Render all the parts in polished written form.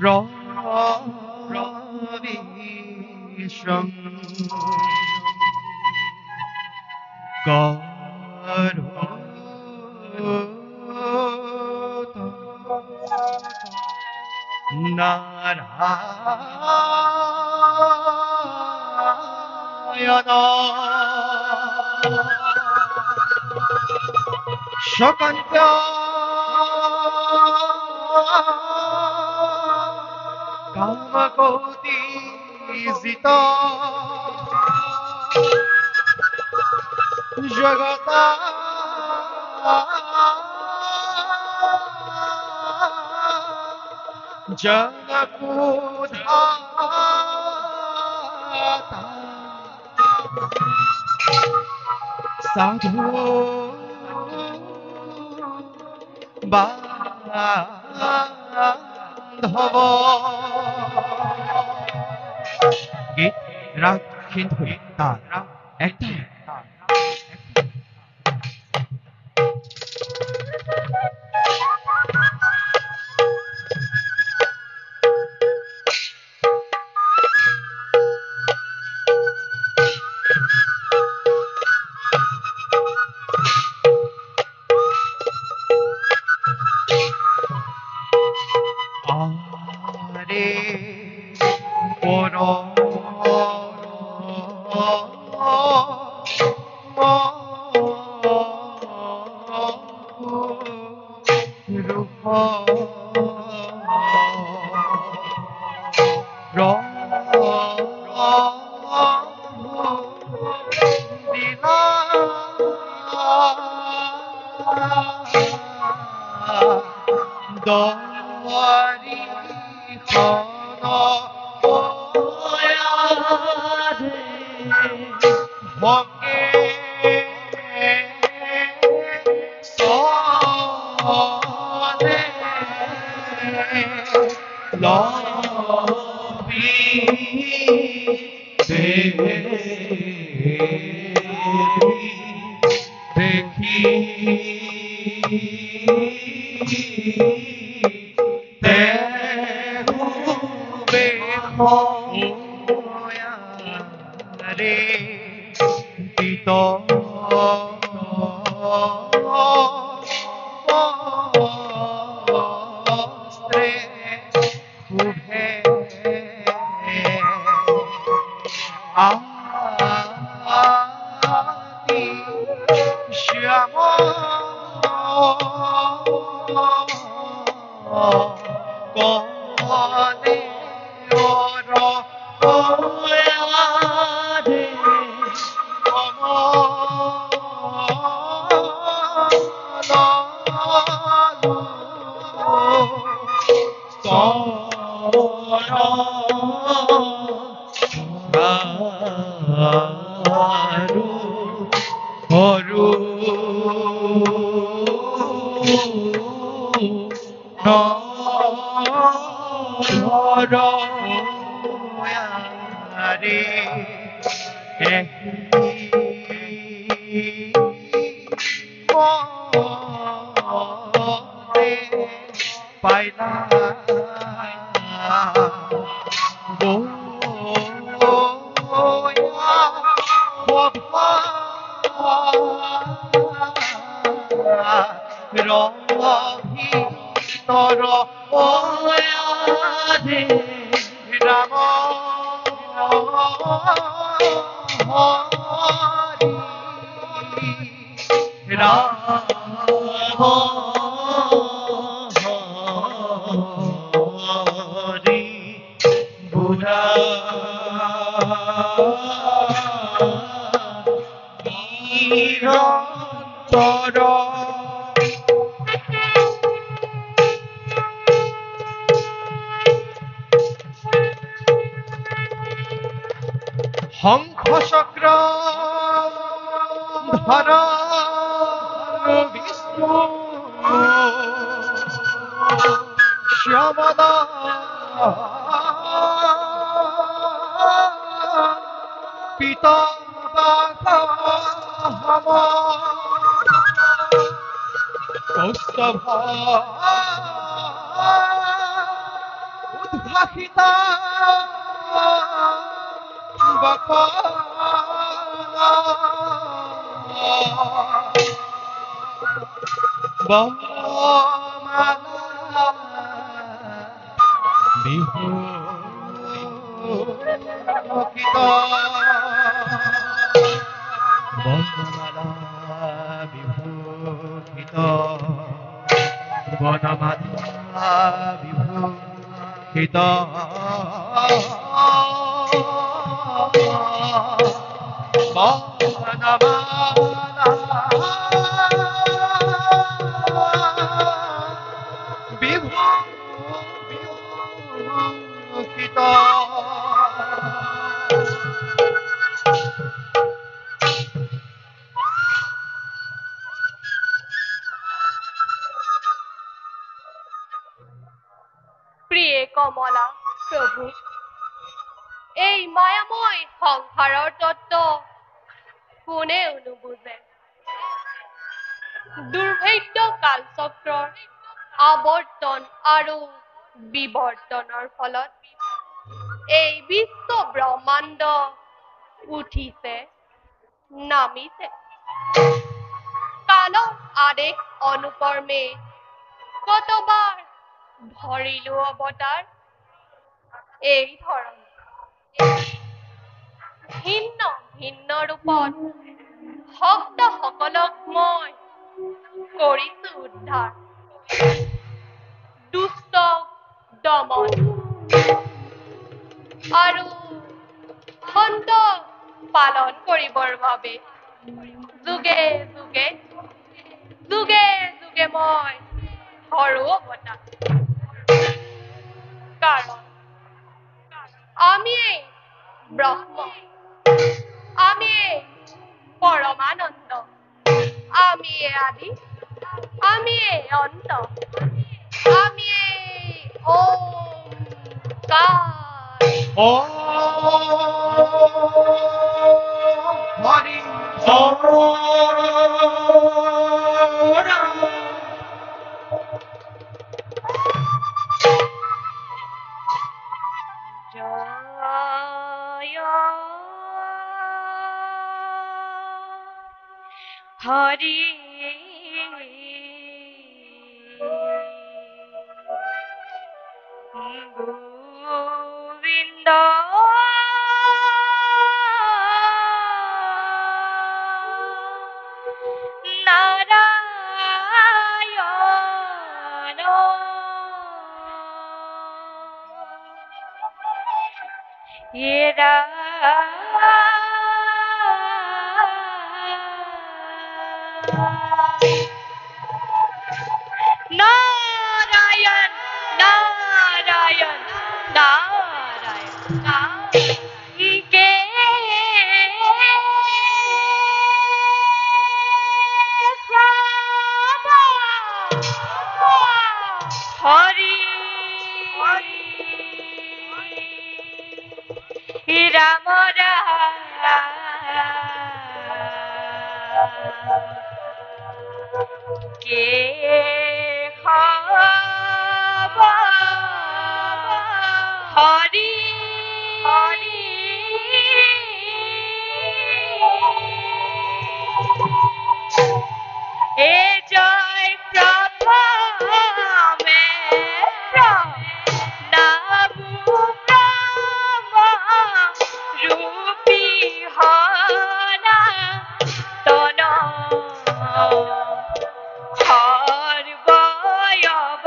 प्रविशं करोतु नारायण शकन्त्य कामकोटिजिता जगता जनकुधाता साधु বান্ধব গীত রাগ কিন্তু তার একটাই আরে পর রূপ দিলা দোয়ারি খন ভঙ্গে সনে লবি দেখি রে পিত বস্ত্রে শুভে আতি শ্যাম কনে ওর ওয়ারে হরু রে পাইলা রহি তর ওয়ারে রাম হরি রাম হরি বুধা নিরন্তর হংস চক্র ধর বিষ্ণু শ্যামদা পিতা হম কৌস্তভ ভাষিত বক বনমালা বিভূষিত বনমালা বিভূষিত বনমালা বিভূষিত বিভূষিত প্ৰিয়ে কমলা প্ৰভু এই মায়াময় সংসাৰৰ তত্ত্ব কোনেও নুবুজে দুৰ্ভেদ্য কালচক্ৰৰ আৱৰ্তন আৰু বিৱৰ্তনৰ ফলত এই বিশ্ব ব্ৰহ্মাণ্ড উঠিছে নামিছে কালৰ আদেশ অনুকৰ্মে কতবাৰ ধৰিলো অৱতাৰ এই ধৰণ ভিন্ন ভিন্ন ৰূপত ভক্তসকলক মই কৰিছো উদ্ধাৰ দুষ্ট দমন আৰু খণ্ড পালন কৰিবৰ বাবে যুগে যুগে যুগে যুগে মই ধৰো অৱতাৰ কাৰণ আমিয়েই ব্ৰহ্ম আমিয়েই পৰমানন্দ আমিয়ে আদি আমিয়ে অন্ত আমিয়ে ওমকাৰ হরি জয় হরি গোবিন্দ নারায়ণ এরা নারায়ণ নারায়ণ নারায়ণ কে হরি রাম কে হরি হরি এ জয় প্রথমে নাম রূপী হরা তন সর্বয়ব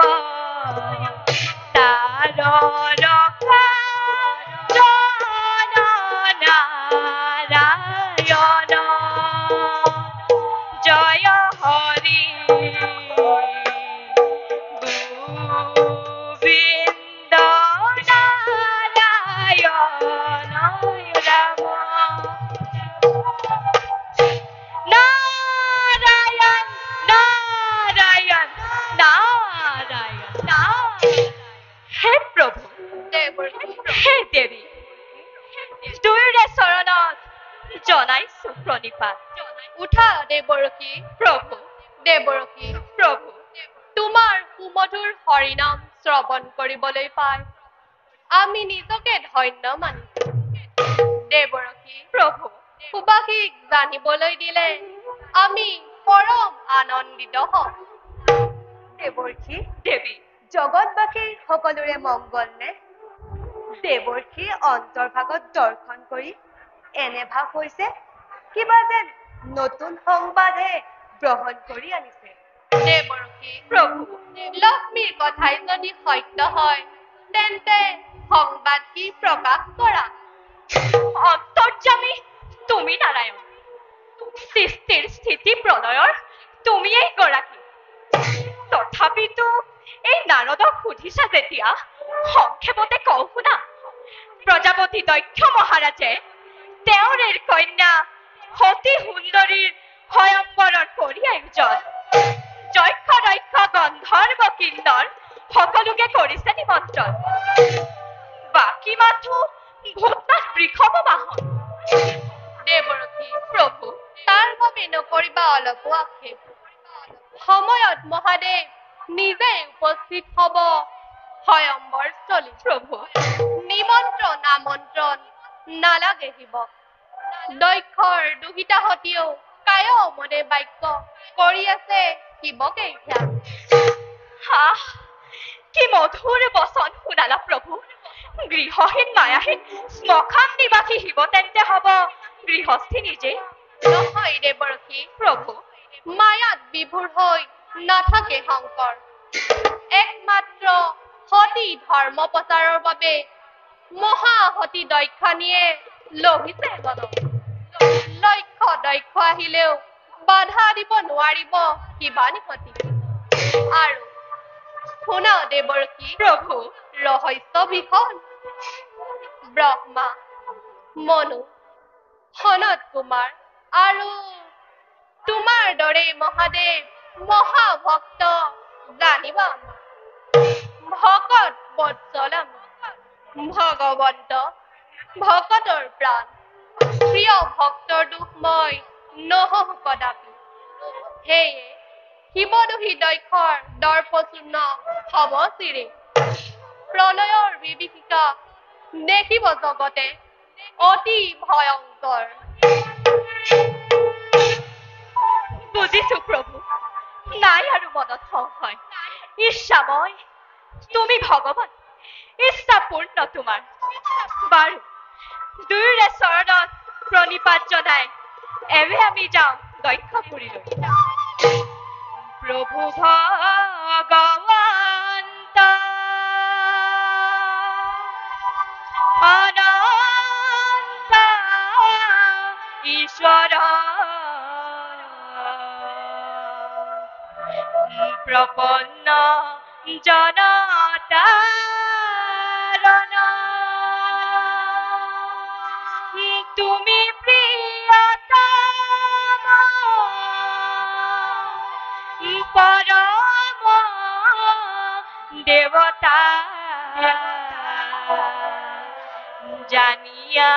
তার রক্ষা নারায়ণ জয় হরি গোবিন্দ নারায়ণ রাম নারায়ণ নারায়ণ নারায়ণ হে প্ৰভু হে দেৱী দুয়োৰে চৰণত জনাইছো প্ৰণিপাত উঠা দেৱৰকী প্ৰভু দেৱৰকী প্ৰভু তোমাৰ সুমধুৰ হৰিনাম শ্ৰৱণ কৰিবলৈ পাই আমি নিজকে ধন্য মানিছো দেৱৰখী প্ৰভু সুবাসীক জানিবলৈ দিলে আমি পৰম আনন্দিত হম দেৱৰ্ষি দেৱী জগতবাসীৰ সকলোৰে মংগল নে দেৱৰ্ষিৰ অন্তৰ্ভাগত দৰ্শন কৰি এনে ভাৱ হৈছে কিবা যেন নতুন সংবাদহে গ্ৰহণ কৰি আনিছে দেৱৰখী প্ৰভু লক্ষ্মীৰ কথাই যদি সত্য হয় তেন্তে সংবাদ কি প্ৰকাশ কৰা অন্তৰ্যামী তুমি নাৰায়ণ সৃষ্টিৰ স্থিতি প্ৰলয়ৰ তুমিয়েই গৰাকী তথাপিতো এই নাৰদক সুধিছা যেতিয়া সংক্ষেপতে কওঁ শুনা প্ৰজাপতি দক্ষ মহাৰাজে তেওঁৰ এই কন্যা সতী সুন্দৰীৰ স্বয়ংবৰৰ কৰি আয়োজন যক্ষ দক্ষ গন্ধৰ্ব কিন্নৰ সকলোকে কৰিছে নিমন্ত্ৰণ বাকী মাথো ভূতনাথ বৃষভ বাহন দেৱৰখী প্ৰভু তাৰ বাবে নকৰিবা অলপো আক্ষেপ সময়ত মহাদেৱ নিজে উপস্থিত হব স্বয়ম্বৰ স্থলী প্ৰভু নিমন্ত্ৰণ আমন্ত্ৰণ নালাগে শিৱক দক্ষৰ দুহিতা সতীয়েও কায় মনে বাক্য কৰি আছে শিৱকে ধ্যান আহ কি মধুৰ বচন শুনালা প্ৰভু গৃহহীন মায়াহীন শ্মশান নিবাসী শিৱ তেন্তে হব গৃহস্থী নিজেই নহয় দেৱৰখী প্ৰভু মায়াত বিভোৰ হৈ নাথাকে শংকৰ একমাত্ৰ সতী ধৰ্ম প্ৰচাৰৰ বাবে মহাসতী দক্ষানীয়ে লভিছে গণক লক্ষ দক্ষ আহিলেও বাধা দিব নোৱাৰিব শিৱানীপতি আৰু শুনা দেৱৰখী প্ৰভু ৰহস্য ভীষণ ব্ৰহ্মা মনু সনত কুমাৰ আৰু তোমাৰ দৰে মহাদেৱ মহাভক্ত জানিবা ভকত বৎসলাম ভগৱন্ত ভকতৰ প্ৰাণ প্ৰিয় ভক্তৰ দুখ মই নহহু কদাপি সেয়ে শিৱদোহী দক্ষৰ দৰ্পচূৰ্ণ হব চিৰে প্ৰলয়ৰ বিভীষিকা দেখিব জগতে অতি ভয়ংকৰ বুজিছো প্ৰভু নাই আৰু মনত সংশয় ইচ্ছাময় তুমি ভগৱান ইচ্ছা পূৰ্ণ তোমাৰ বাৰু দুয়োৰে চৰণত প্ৰণিপাত জনাই এবে আমি যাওঁ দক্ষপুৰীলৈ প্ৰভু ভগৱন্ত অনন্ত ঈশ্বৰ প্ৰপন্ন জনতাৰণ তুমি প্ৰিয়তম পৰম দেৱতা জানিয়া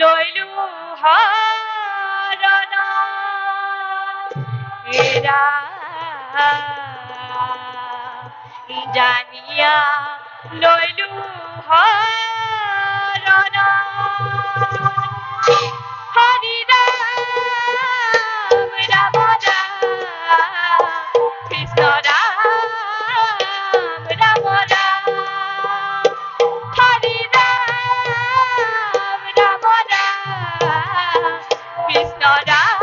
লৈলো হৰণ এৰা জানিয়া লৈলো হৰণ হৰি ৰাম ৰাম ৰাম কৃষ্ণ ৰাম ৰাম ৰাম হৰি ৰাম ৰাম ৰাম কৃষ্ণ ৰাম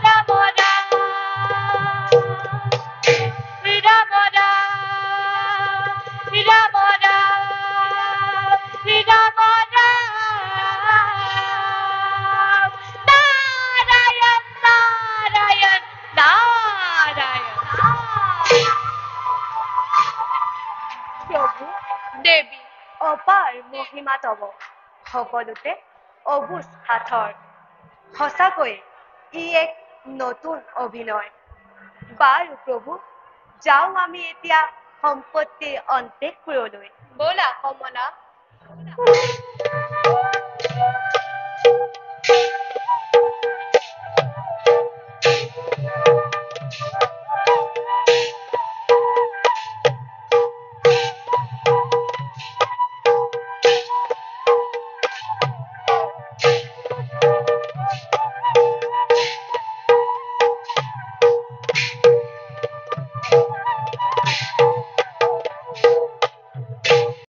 ৰাম ৰাম ৰাম ৰাম ৰাম নাৰায়ণ নাৰায়ণ নাৰায়ণ প্ৰভু দেৱী অপাৰ মহিমা তব সকলোতে অবুজ হাথৰ সঁচাকৈ ই এক নতুন অভিনয় বাৰু প্ৰভু যাওঁ আমি এতিয়া সম্পত্তিৰ অন্তেপুৰলৈ ব'লা কমলা